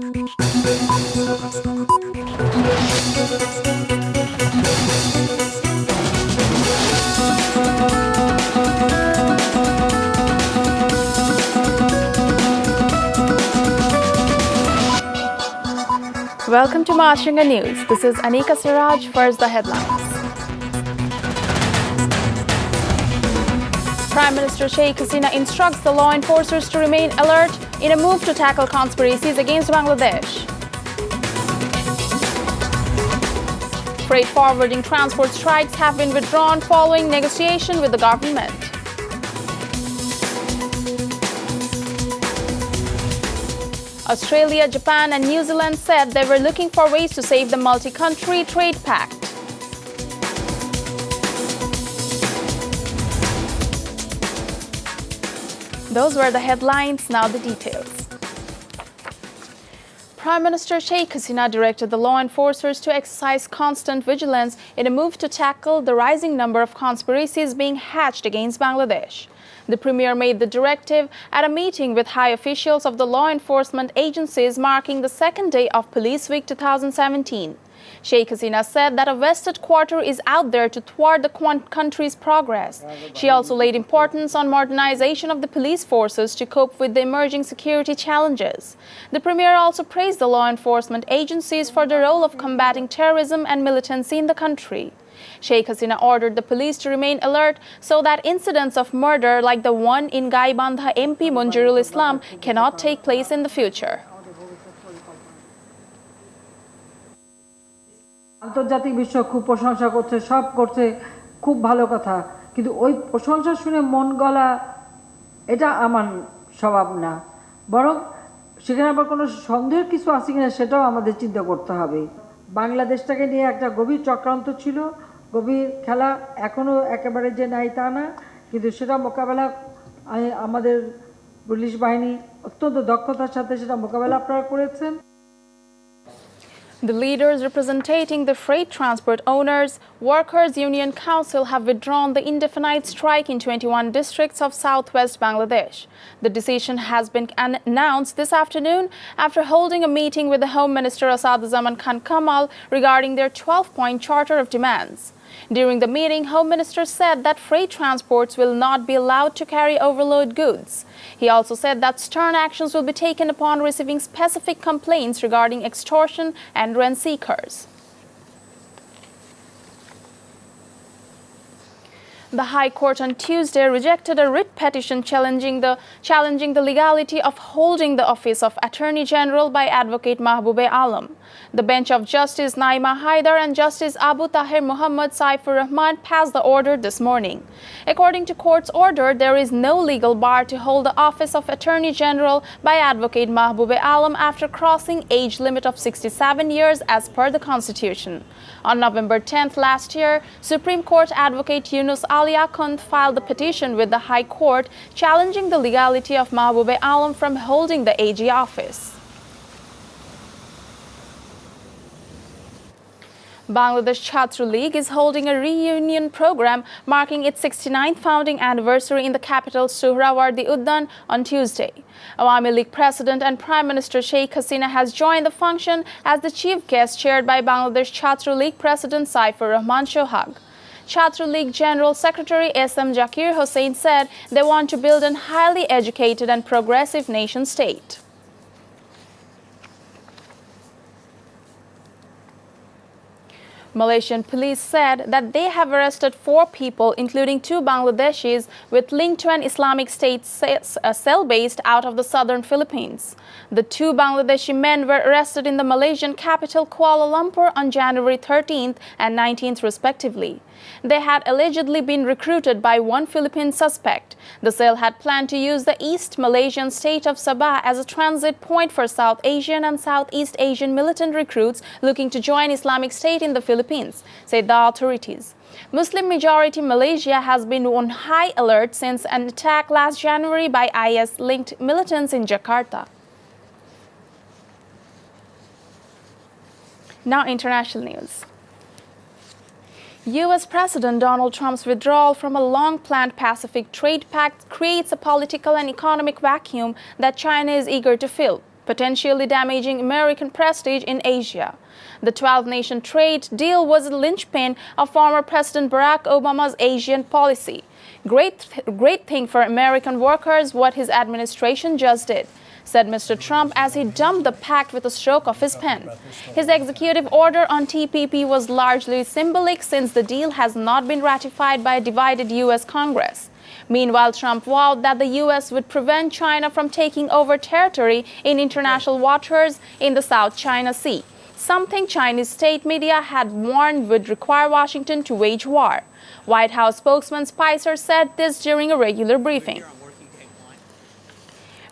Welcome to Mashinga News. This is Anika Siraj. First, the headlines. Prime Minister Sheikh Hasina instructs the law enforcers to remain alert in a move to tackle conspiracies against Bangladesh. Freight forwarding transport strikes have been withdrawn following negotiation with the government. Australia, Japan and New Zealand said they were looking for ways to save the multi-country trade pact. Those were the headlines, now the details. Prime Minister Sheikh Hasina directed the law enforcers to exercise constant vigilance in a move to tackle the rising number of conspiracies being hatched against Bangladesh. The Premier made the directive at a meeting with high officials of the law enforcement agencies marking the second day of Police Week 2017. Sheikh Hasina said that a vested quarter is out there to thwart the country's progress. She also laid importance on modernization of the police forces to cope with the emerging security challenges. The Premier also praised the law enforcement agencies for the role of combating terrorism and militancy in the country. Sheikh Hasina ordered the police to remain alert so that incidents of murder like the one in Gaibandha MP Munjirul Islam cannot take place in the future. আন্তর্জাতিক বিশ্ব খুব প্রশংসা করছে, সব করছে, খুব ভালো কথা, কিন্তু ওই প্রশংসা শুনে মন গলা এটা আমার স্বভাব না, বরং সেখানে আবার কোনো সন্দেহের কিছু আছে কিনা সেটাও আমাদের চিন্তা করতে হবে। বাংলাদেশটাকে নিয়ে একটা গভীর চক্রান্ত ছিল, গভীর খেলা, এখনও একেবারে যে নাই তা না, কিন্তু সেটা মোকাবেলা আমাদের পুলিশ বাহিনী অত্যন্ত দক্ষতার সাথে সেটা মোকাবেলা আপনারা করেছেন। The leaders representing the Freight Transport Owners Workers Union Council have withdrawn the indefinite strike in 21 districts of southwest Bangladesh. The decision has been announced this afternoon after holding a meeting with the Home Minister Asaduzzaman Khan Kamal regarding their 12-point charter of demands. During the meeting, Home Minister said that freight transports will not be allowed to carry overload goods. He also said that stern actions will be taken upon receiving specific complaints regarding extortion and rent seekers. The High Court on Tuesday rejected a writ petition challenging the legality of holding the office of Attorney General by Advocate Mahbube Alam. The bench of Justice Naima Haidar and Justice Abu Tahir Muhammad Saifur Rahman passed the order this morning. According to court's order, there is no legal bar to hold the office of Attorney General by Advocate Mahbube Alam after crossing age limit of 67 years as per the Constitution. On November 10th last year, Supreme Court Advocate Yunus Ali Akhund filed the petition with the High Court challenging the legality of Mahbube Alam from holding the AG office. Bangladesh Chhatra League is holding a reunion program marking its 69th founding anniversary in the capital Suhrawardi Uddan on Tuesday. Awami League President and Prime Minister Sheikh Hasina has joined the function as the chief guest chaired by Bangladesh Chhatra League President Saifur Rahman Sohag. Chhatra League General Secretary S.M. Zakir Hossain said they want to build a highly educated and progressive nation state. Malaysian police said that they have arrested 4 people, including 2 Bangladeshis, with link to an Islamic State cell based out of the southern Philippines. The 2 Bangladeshi men were arrested in the Malaysian capital Kuala Lumpur on January 13th and 19th respectively. They had allegedly been recruited by one Philippine suspect. The cell had planned to use the East Malaysian state of Sabah as a transit point for South Asian and Southeast Asian militant recruits looking to join Islamic State in the Philippines, said the authorities. Muslim-majority Malaysia has been on high alert since an attack last January by IS-linked militants in Jakarta. Now international news. U.S. President Donald Trump's withdrawal from a long-planned Pacific trade pact creates a political and economic vacuum that China is eager to fill. potentially damaging American prestige in Asia. The 12-nation trade deal was a linchpin of former President Barack Obama's Asian policy. Great thing for American workers what his administration just did, said Mr. Trump as he dumped the pact with a stroke of his pen. His executive order on TPP was largely symbolic since the deal has not been ratified by a divided U.S. Congress. Meanwhile, Trump vowed that the U.S. would prevent China from taking over territory in international waters in the South China Sea, something Chinese state media had warned would require Washington to wage war. White House spokesman Spicer said this during a regular briefing.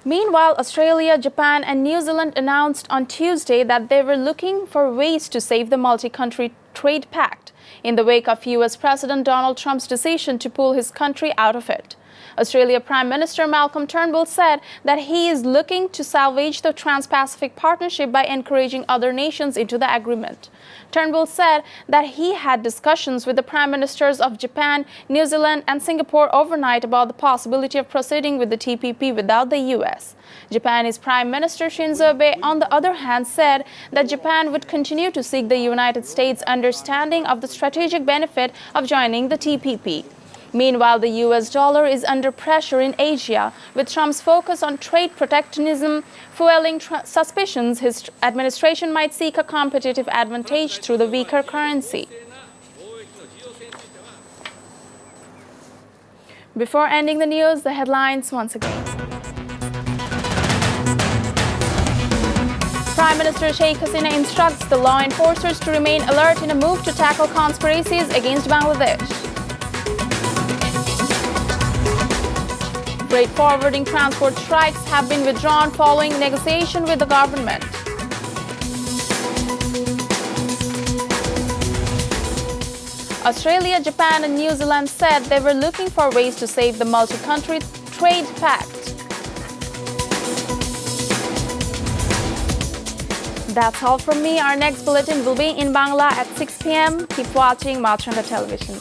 Meanwhile, Australia, Japan, and New Zealand announced on Tuesday that they were looking for ways to save the multi-country trade pact in the wake of U.S. President Donald Trump's decision to pull his country out of it. Australia Prime Minister Malcolm Turnbull said that he is looking to salvage the Trans-Pacific Partnership by encouraging other nations into the agreement. Turnbull said that he had discussions with the Prime Ministers of Japan, New Zealand, and Singapore overnight about the possibility of proceeding with the TPP without the U.S. Japanese Prime Minister Shinzo Abe, on the other hand, said that Japan would continue to seek the United States' understanding of the strategic benefit of joining the TPP. Meanwhile, the U.S. dollar is under pressure in Asia, with Trump's focus on trade protectionism fueling suspicions his administration might seek a competitive advantage through the weaker currency. Before ending the news, the headlines once again. Prime Minister Sheikh Hasina instructs the law enforcers to remain alert in a move to tackle conspiracies against Bangladesh. Freight forwarding transport strikes have been withdrawn following negotiation with the government. Australia, Japan, and New Zealand said they were looking for ways to save the multi-country trade pact. That's all from me. Our next bulletin will be in Bangla at 6 p.m. Keep watching Matranga Television.